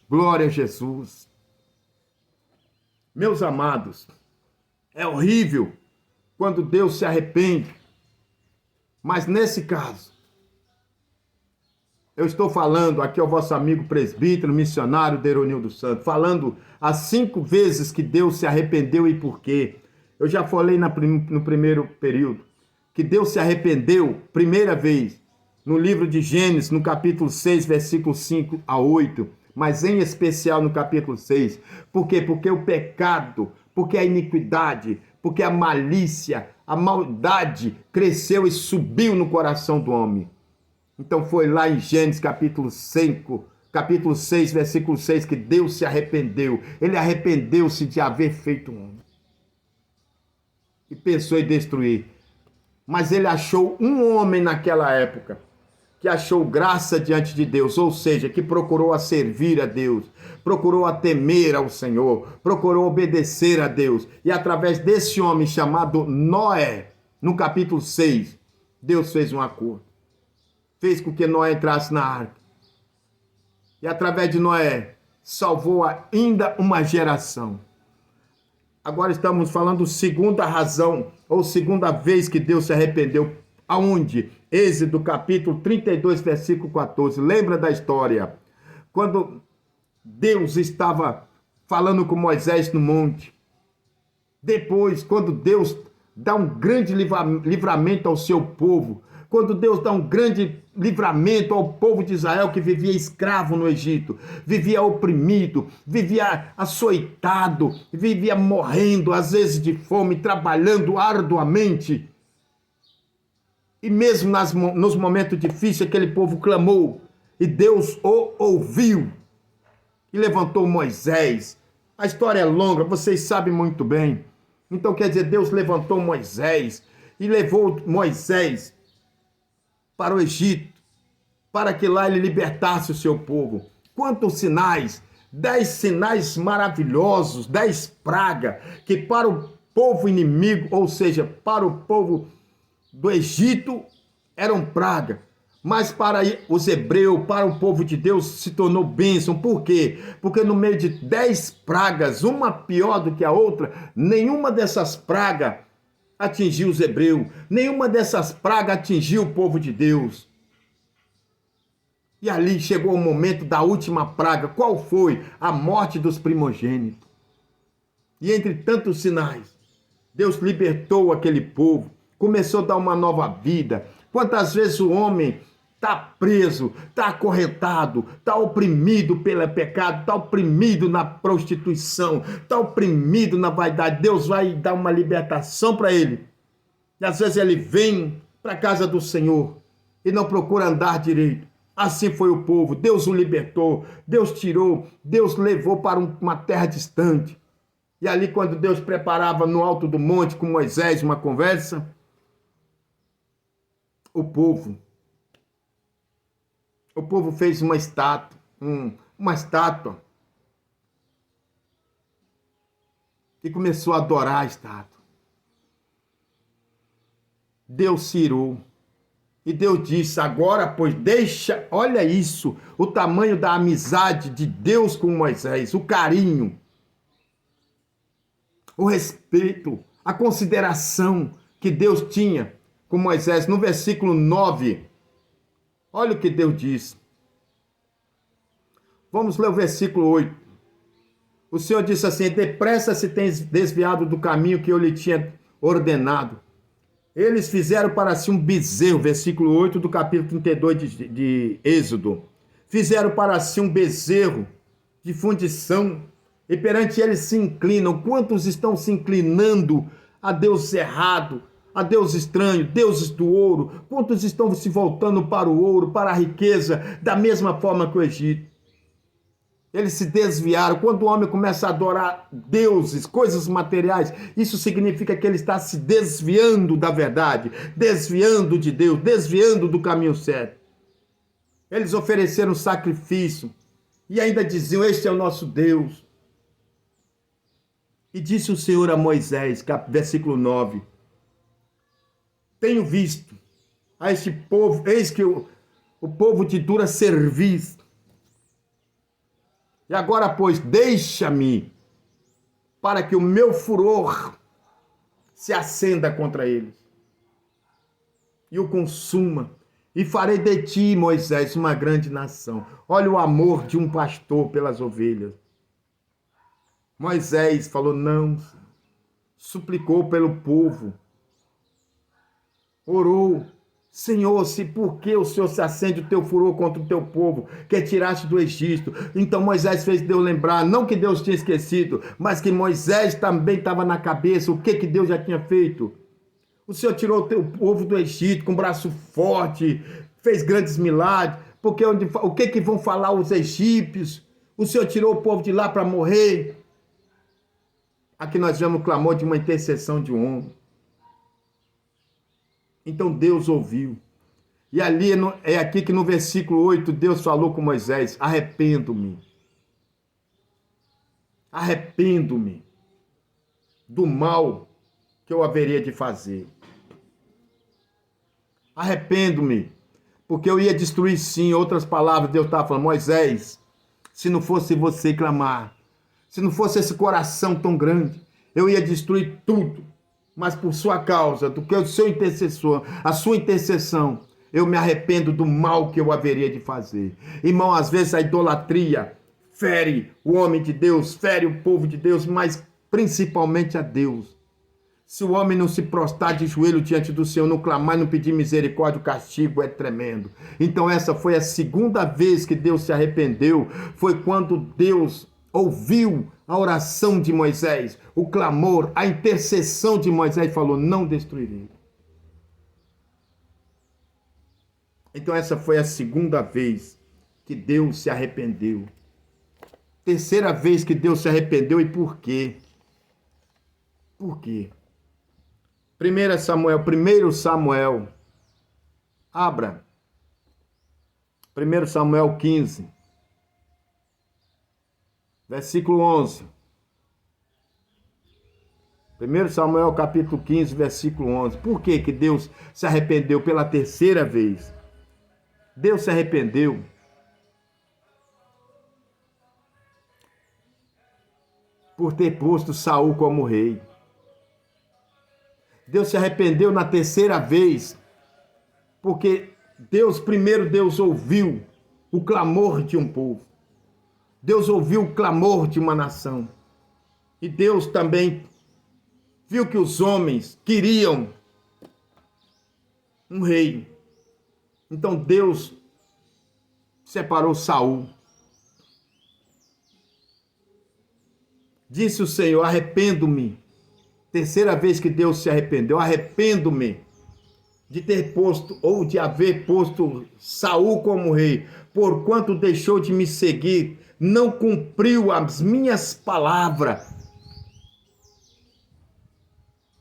Glória a Jesus. Meus amados, é horrível quando Deus se arrepende, mas nesse caso, eu estou falando aqui ao vosso amigo presbítero, missionário Deronildo Santos, falando as 5 vezes que Deus se arrependeu e por quê. Eu já falei no primeiro período que Deus se arrependeu, primeira vez, no livro de Gênesis, no capítulo 6, versículos 5 a 8, mas em especial no capítulo 6. Por quê? Porque o pecado, porque a iniquidade, porque a malícia, a maldade cresceu e subiu no coração do homem. Então foi lá em Gênesis capítulo 5, capítulo 6, versículo 6, que Deus se arrependeu. Ele arrependeu-se de haver feito um homem. E pensou em destruir. Mas ele achou um homem naquela época, que achou graça diante de Deus, ou seja, que procurou a servir a Deus, procurou a temer ao Senhor, procurou obedecer a Deus. E através desse homem chamado Noé, no capítulo 6, Deus fez um acordo. Fez com que Noé entrasse na arca. E através de Noé, salvou ainda uma geração. Agora estamos falando segunda razão, ou segunda vez que Deus se arrependeu. Aonde? Êxodo capítulo 32, versículo 14. Lembra da história? Quando Deus estava falando com Moisés no monte. Depois, quando Deus dá um grande livramento ao seu povo, quando Deus dá um grande livramento ao povo de Israel que vivia escravo no Egito, vivia oprimido, vivia açoitado, vivia morrendo, às vezes de fome, trabalhando arduamente. E mesmo nos momentos difíceis, aquele povo clamou, e Deus o ouviu, e levantou Moisés. A história é longa, vocês sabem muito bem. Então quer dizer, Deus levantou Moisés, e levou Moisés para o Egito, para que lá ele libertasse o seu povo. Quantos sinais! 10 sinais maravilhosos, 10 pragas, que para o povo inimigo, ou seja, para o povo do Egito, eram praga. Mas para os hebreus, para o povo de Deus, se tornou bênção. Por quê? Porque no meio de 10 pragas, uma pior do que a outra, nenhuma dessas pragas atingiu os hebreus. Nenhuma dessas pragas atingiu o povo de Deus. E ali chegou o momento da última praga. Qual foi? A morte dos primogênitos. E entre tantos sinais, Deus libertou aquele povo. Começou a dar uma nova vida. Quantas vezes o homem está preso, está acorrentado, está oprimido pelo pecado, está oprimido na prostituição, está oprimido na vaidade. Deus vai dar uma libertação para ele. E às vezes ele vem para a casa do Senhor e não procura andar direito. Assim foi o povo. Deus o libertou, Deus tirou, Deus levou para uma terra distante. E ali, quando Deus preparava no alto do monte com Moisés uma conversa, o povo fez uma estátua, e começou a adorar a estátua. Deus se irou. E Deus disse, agora, pois, deixa, olha isso, o tamanho da amizade de Deus com Moisés, o carinho, o respeito, a consideração que Deus tinha com Moisés. No versículo 9, olha o que Deus diz. Vamos ler o versículo 8. O Senhor disse assim, depressa se tens desviado do caminho que eu lhe tinha ordenado. Eles fizeram para si um bezerro, versículo 8 do capítulo 32 de Êxodo. Fizeram para si um bezerro de fundição e perante eles se inclinam. Quantos estão se inclinando a Deus errado, a Deus estranho, deuses do ouro? Quantos estão se voltando para o ouro, para a riqueza, da mesma forma que o Egito? Eles se desviaram. Quando o homem começa a adorar deuses, coisas materiais, isso significa que ele está se desviando da verdade, desviando de Deus, desviando do caminho certo. Eles ofereceram sacrifício e ainda diziam, este é o nosso Deus. E disse o Senhor a Moisés, versículo 9, tenho visto a este povo, eis que o povo de dura serviço, E agora, pois, deixa-me para que o meu furor se acenda contra eles e o consuma. E farei de ti, Moisés, uma grande nação. Olha o amor de um pastor pelas ovelhas. Moisés falou não, suplicou pelo povo, orou. Senhor, se por que o Senhor se acende o teu furor contra o teu povo, que tiraste do Egito? Então Moisés fez Deus lembrar, não que Deus tinha esquecido, mas que Moisés também estava na cabeça, o que Deus já tinha feito. O Senhor tirou o teu povo do Egito com braço forte, fez grandes milagres, porque o que vão falar os egípcios? O Senhor tirou o povo de lá para morrer. Aqui nós vemos o clamor de uma intercessão de um homem. Então Deus ouviu. E ali é aqui que no versículo 8 Deus falou com Moisés: arrependo-me. Arrependo-me do mal que eu haveria de fazer. Arrependo-me, porque eu ia destruir sim. Em outras palavras, Deus estava falando: Moisés, se não fosse você clamar, se não fosse esse coração tão grande, eu ia destruir tudo. Mas por sua causa, do que o seu intercessor, a sua intercessão, eu me arrependo do mal que eu haveria de fazer. Irmão, às vezes a idolatria fere o homem de Deus, fere o povo de Deus, mas principalmente a Deus. Se o homem não se prostrar de joelho diante do Senhor, não clamar e não pedir misericórdia, o castigo é tremendo. Então essa foi a segunda vez que Deus se arrependeu, foi quando Deus ouviu a oração de Moisés, o clamor, a intercessão de Moisés, falou: não destruirei. Então essa foi a segunda vez que Deus se arrependeu. Terceira vez que Deus se arrependeu, e por quê? Por quê? 1 Samuel, abra. 1 Samuel 15. Versículo 11. 1 Samuel capítulo 15, versículo 11. Por que que Deus se arrependeu pela terceira vez? Deus se arrependeu por ter posto Saul como rei. Deus se arrependeu na terceira vez porque Deus ouviu o clamor de um povo. Deus ouviu o clamor de uma nação. E Deus também viu que os homens queriam um rei. Então Deus separou Saul. Disse o Senhor: arrependo-me. Terceira vez que Deus se arrependeu: arrependo-me de ter posto ou de haver posto Saul como rei, porquanto deixou de me seguir, não cumpriu as minhas palavras.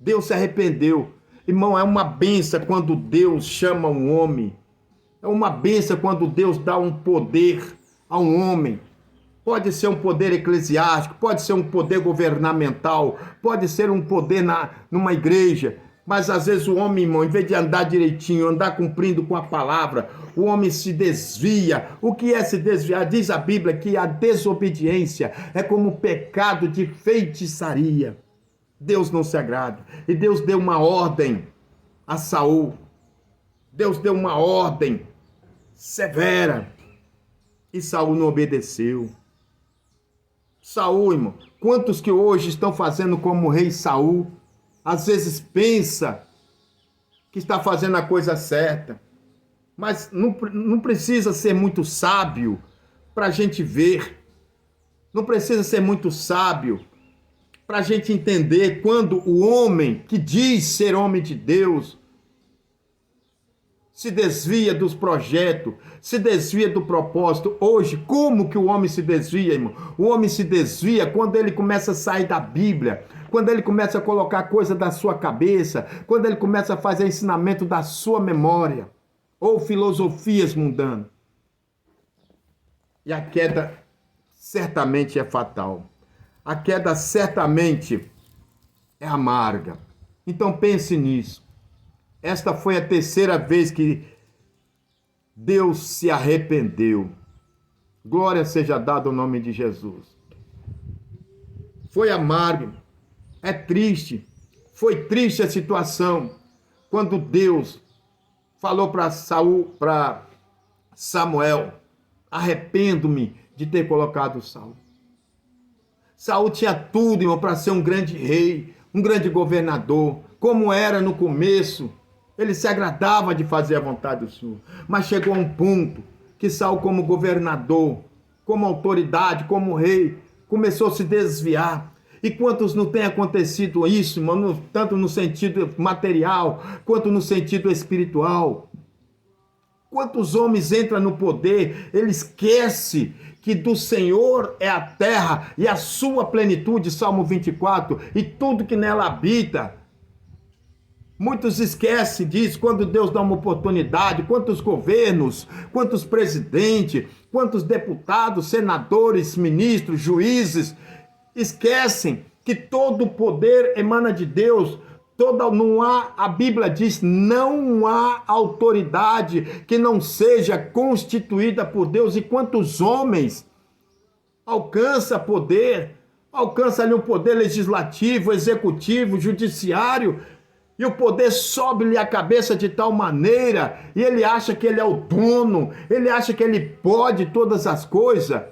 Deus se arrependeu. Irmão, é uma bênção quando Deus chama um homem. É uma bênção quando Deus dá um poder a um homem. Pode ser um poder eclesiástico, pode ser um poder governamental, pode ser um poder numa igreja. Mas às vezes o homem, irmão, em vez de andar direitinho, andar cumprindo com a palavra, o homem se desvia. O que é se desviar? Diz a Bíblia que a desobediência é como um pecado de feitiçaria. Deus não se agrada. E Deus deu uma ordem a Saul. Deus deu uma ordem severa. E Saul não obedeceu. Saul, irmão, quantos que hoje estão fazendo como o rei Saul, às vezes pensa que está fazendo a coisa certa, mas não precisa ser muito sábio para a gente ver, não precisa ser muito sábio para a gente entender quando o homem que diz ser homem de Deus se desvia dos projetos, se desvia do propósito. Hoje, como que o homem se desvia, irmão? O homem se desvia quando ele começa a sair da Bíblia, quando ele começa a colocar coisa da sua cabeça, quando ele começa a fazer ensinamento da sua memória, ou filosofias mundanas. E a queda certamente é fatal. A queda certamente é amarga. Então pense nisso. Esta foi a terceira vez que Deus se arrependeu. Glória seja dada ao nome de Jesus. Foi amargo, é triste, foi triste a situação quando Deus falou para Samuel: arrependo-me de ter colocado Saul. Saul tinha tudo, irmão, para ser um grande rei, um grande governador, como era no começo. Ele se agradava de fazer a vontade do Senhor. Mas chegou a um ponto que Saul, como governador, como autoridade, como rei, começou a se desviar. E quantos não tem acontecido isso, irmão, tanto no sentido material, quanto no sentido espiritual? Quantos homens entram no poder, ele esquece que do Senhor é a terra e a sua plenitude, Salmo 24, e tudo que nela habita. Muitos esquecem disso quando Deus dá uma oportunidade. Quantos governos, quantos presidentes, quantos deputados, senadores, ministros, juízes, esquecem que todo o poder emana de Deus. A Bíblia diz, não há autoridade que não seja constituída por Deus. E quantos homens alcançam poder, alcançam ali o poder legislativo, executivo, judiciário, e o poder sobe-lhe a cabeça de tal maneira, e ele acha que ele é o dono, ele acha que ele pode todas as coisas.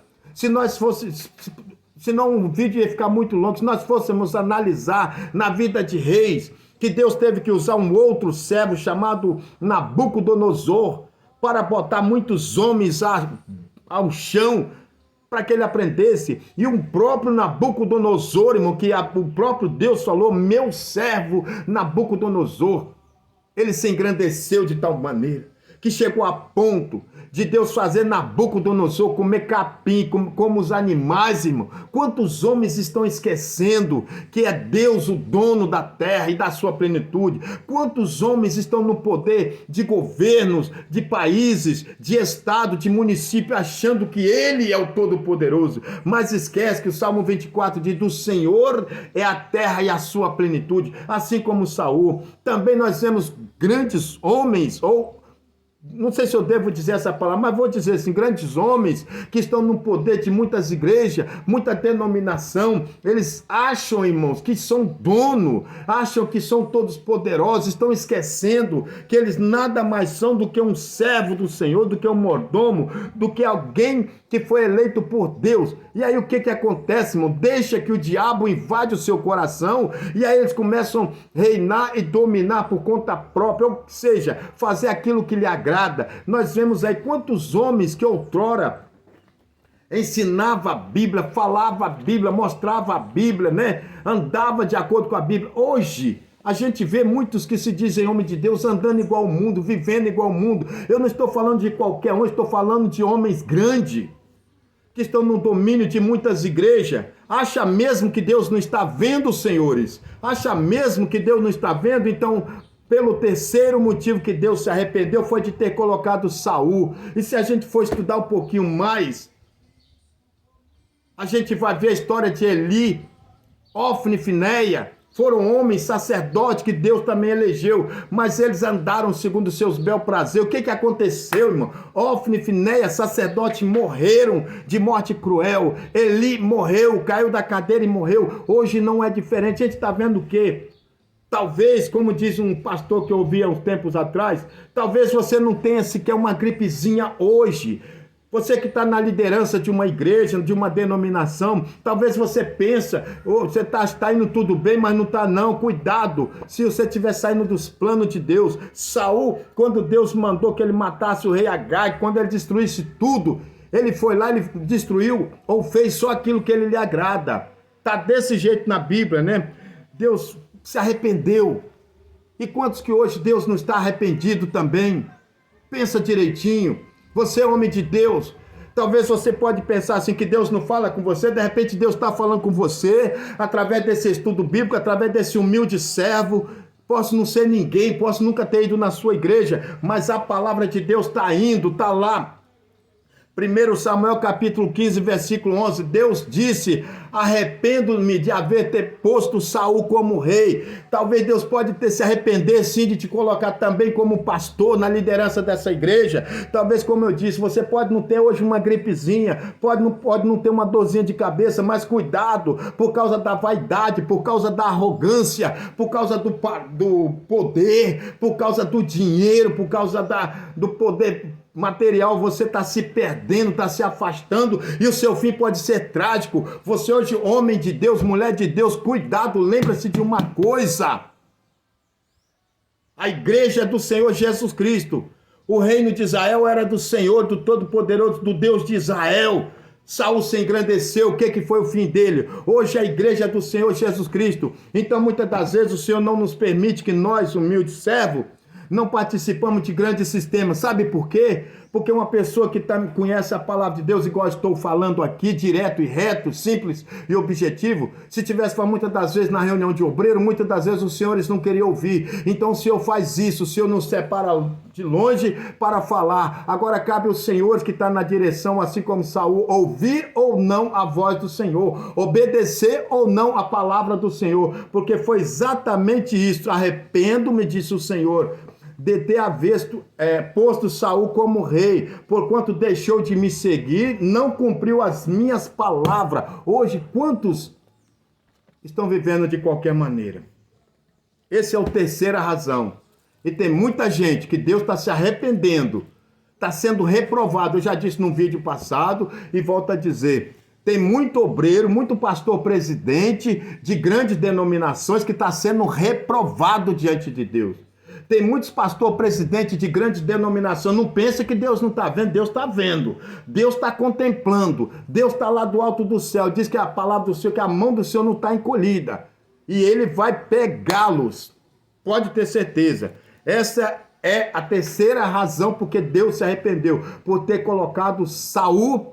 Senão o vídeo ia ficar muito longo. Se nós fôssemos analisar na vida de reis, que Deus teve que usar um outro servo chamado Nabucodonosor para botar muitos homens ao chão para que ele aprendesse. E um próprio Nabucodonosor, irmão, que o próprio Deus falou, meu servo Nabucodonosor, ele se engrandeceu de tal maneira que chegou a ponto de Deus fazer Nabucodonosor comer capim, como os animais, irmão. Quantos homens estão esquecendo que é Deus o dono da terra e da sua plenitude? Quantos homens estão no poder de governos, de países, de estado, de município, achando que ele é o Todo-Poderoso? Mas esquece que o Salmo 24 diz, do Senhor é a terra e a sua plenitude, assim como Saul. Também nós vemos grandes homens, ou não sei se eu devo dizer essa palavra, mas vou dizer assim, grandes homens que estão no poder de muitas igrejas, muita denominação, eles acham, irmãos, que são dono, acham que são todos poderosos, estão esquecendo que eles nada mais são do que um servo do Senhor, do que um mordomo, do que alguém que foi eleito por Deus. E aí o que acontece, irmão? Deixa que o diabo invade o seu coração, e aí eles começam a reinar e dominar por conta própria, ou seja, fazer aquilo que lhe agrada. Nós vemos aí quantos homens que outrora ensinava a Bíblia, falava a Bíblia, mostrava a Bíblia, né? Andava de acordo com a Bíblia. Hoje a gente vê muitos que se dizem homem de Deus andando igual ao mundo, vivendo igual ao mundo. Eu não estou falando de qualquer um, estou falando de homens grandes que estão no domínio de muitas igrejas. Acha mesmo que Deus não está vendo, senhores? Acha mesmo que Deus não está vendo? Então, pelo terceiro motivo que Deus se arrependeu foi de ter colocado Saul. E se a gente for estudar um pouquinho mais, a gente vai ver a história de Eli, Ofni e Finéia. Foram homens sacerdotes que Deus também elegeu, mas eles andaram segundo seus bel prazer. O que aconteceu, irmão? Ofni e Finéia, sacerdotes, morreram de morte cruel. Eli morreu, caiu da cadeira e morreu. Hoje não é diferente. A gente está vendo o quê? Talvez, como diz um pastor que eu ouvi há uns tempos atrás, talvez você não tenha sequer uma gripezinha hoje. Você que está na liderança de uma igreja, de uma denominação, talvez você pensa, você está indo tudo bem, mas não está não. Cuidado, se você estiver saindo dos planos de Deus. Saul, quando Deus mandou que ele matasse o rei Agag, quando ele destruísse tudo, ele foi lá, ele destruiu ou fez só aquilo que ele lhe agrada. Está desse jeito na Bíblia, né? Deus se arrependeu. E quantos que hoje Deus não está arrependido também? Pensa direitinho. Você é homem de Deus. Talvez você pode pensar assim que Deus não fala com você. De repente Deus está falando com você através desse estudo bíblico, através desse humilde servo. Posso não ser ninguém, posso nunca ter ido na sua igreja, mas a palavra de Deus está indo, está lá. 1 Samuel capítulo 15, versículo 11, Deus disse, arrependo-me de haver ter posto Saul como rei. Talvez Deus pode ter se arrepender sim de te colocar também como pastor na liderança dessa igreja. Talvez, como eu disse, você pode não ter hoje uma gripezinha, pode não ter uma dorzinha de cabeça, mas cuidado, por causa da vaidade, por causa da arrogância, por causa do poder, por causa do dinheiro, por causa do poder material, você está se perdendo, está se afastando e o seu fim pode ser trágico. Você hoje, homem de Deus, mulher de Deus, cuidado, lembra-se de uma coisa: a igreja é do Senhor Jesus Cristo. O reino de Israel era do Senhor, do Todo-Poderoso, do Deus de Israel. Saul se engrandeceu, o que foi o fim dele? Hoje a igreja é do Senhor Jesus Cristo. Então muitas das vezes o Senhor não nos permite que nós, humildes servos, não participamos de grandes sistemas. Sabe por quê? Porque uma pessoa que conhece a palavra de Deus, igual estou falando aqui, direto e reto, simples e objetivo, se tivesse falado muitas das vezes na reunião de obreiro, muitas das vezes os senhores não queriam ouvir. Então o Senhor faz isso, o Senhor nos separa de longe para falar. Agora cabe aos senhores que estão na direção, assim como Saul, ouvir ou não a voz do Senhor, obedecer ou não a palavra do Senhor, porque foi exatamente isso. Arrependo-me, disse o Senhor, de ter posto Saul como rei, porquanto deixou de me seguir, não cumpriu as minhas palavras. Hoje, quantos estão vivendo de qualquer maneira? Essa é a terceira razão. E tem muita gente que Deus está se arrependendo, está sendo reprovado. Eu já disse num vídeo passado e volto a dizer, tem muito obreiro, muito pastor presidente de grandes denominações que está sendo reprovado diante de Deus. Tem muitos pastores presidentes de grandes denominações. Não pensa que Deus não está vendo. Deus está vendo. Deus está contemplando. Deus está lá do alto do céu. Diz que a palavra do Senhor, que a mão do Senhor não está encolhida. E Ele vai pegá-los. Pode ter certeza. Essa é a terceira razão porque Deus se arrependeu. Por ter colocado Saul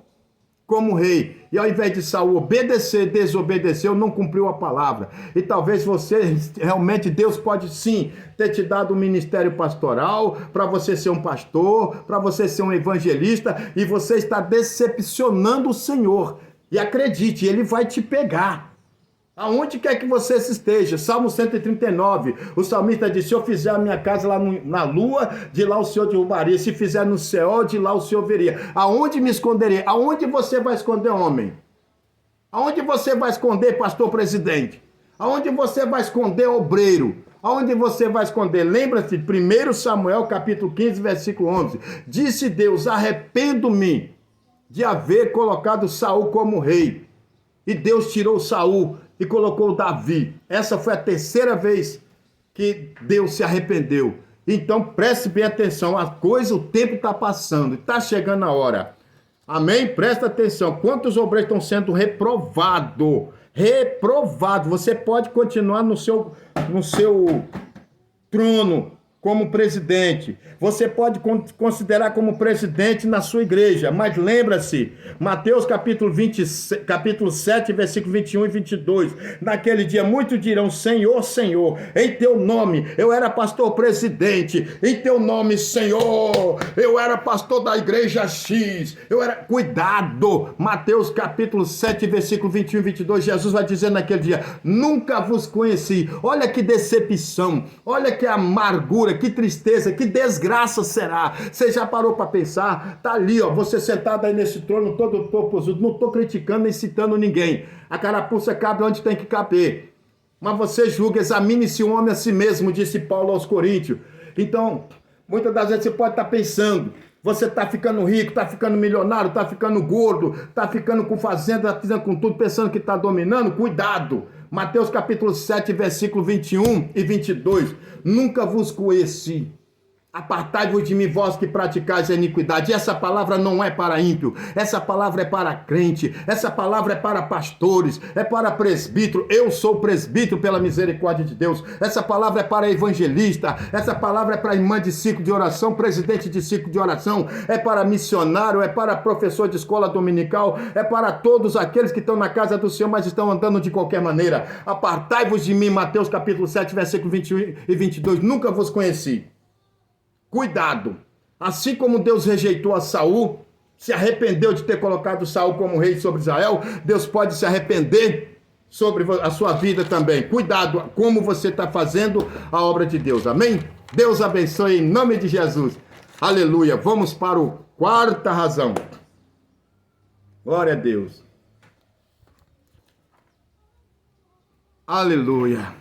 como rei. E ao invés de Saul obedecer, desobedeceu, não cumpriu a palavra. E talvez você, realmente, Deus pode sim ter te dado um ministério pastoral, para você ser um pastor, para você ser um evangelista, e você está decepcionando o Senhor. E acredite, Ele vai te pegar. Aonde quer que você esteja. Salmo 139, o salmista diz, se eu fizer a minha casa lá na lua, de lá o Senhor derrubaria. Se fizer no céu, de lá o Senhor veria. Aonde me esconderei? Aonde você vai esconder, homem? Aonde você vai esconder, pastor presidente? Aonde você vai esconder, obreiro? Aonde você vai esconder? Lembra-se, 1 Samuel capítulo 15, versículo 11. Disse Deus, arrependo-me de haver colocado Saul como rei. E Deus tirou Saul e colocou Davi. Essa foi a terceira vez que Deus se arrependeu. Então preste bem atenção, o tempo está passando, está chegando a hora. Amém? Presta atenção, quantos obreiros estão sendo reprovados? Reprovado. Você pode continuar no seu trono como presidente. Você pode considerar como presidente na sua igreja, mas lembra-se, Mateus capítulo 7, versículo 21 e 22, naquele dia muitos dirão, Senhor, Senhor, em teu nome eu era pastor presidente, em teu nome, Senhor, eu era pastor da igreja X, cuidado, Mateus capítulo 7, versículo 21 e 22, Jesus vai dizer naquele dia, nunca vos conheci. Olha que decepção, olha que amargura, que tristeza, que desgraça será. Você já parou para pensar? Tá ali, ó, você sentado aí nesse trono todo popozudo. Não estou criticando nem citando ninguém. A carapuça cabe onde tem que caber. Mas você julga, examine-se o homem a si mesmo, disse Paulo aos Coríntios. Então, muitas das vezes você pode estar pensando, você está ficando rico, está ficando milionário, está ficando gordo, está ficando com fazenda, está ficando com tudo, pensando que está dominando. Cuidado! Mateus capítulo 7, versículo 21 e 22. Nunca vos conheci. Apartai-vos de mim, vós que praticais a iniquidade. Essa palavra não é para ímpio. Essa palavra é para crente. Essa palavra é para pastores. É para presbítero. Eu sou presbítero pela misericórdia de Deus. Essa palavra é para evangelista. Essa palavra é para irmã de ciclo de oração, presidente de ciclo de oração. É para missionário. É para professor de escola dominical. É para todos aqueles que estão na casa do Senhor, mas estão andando de qualquer maneira. Apartai-vos de mim, Mateus capítulo 7, versículo 21 e 22. Nunca vos conheci. Cuidado, assim como Deus rejeitou a Saul, se arrependeu de ter colocado Saul como rei sobre Israel, Deus pode se arrepender sobre a sua vida também. Cuidado como você está fazendo a obra de Deus, amém? Deus abençoe em nome de Jesus. Aleluia. Vamos para a quarta razão. Glória a Deus. Aleluia.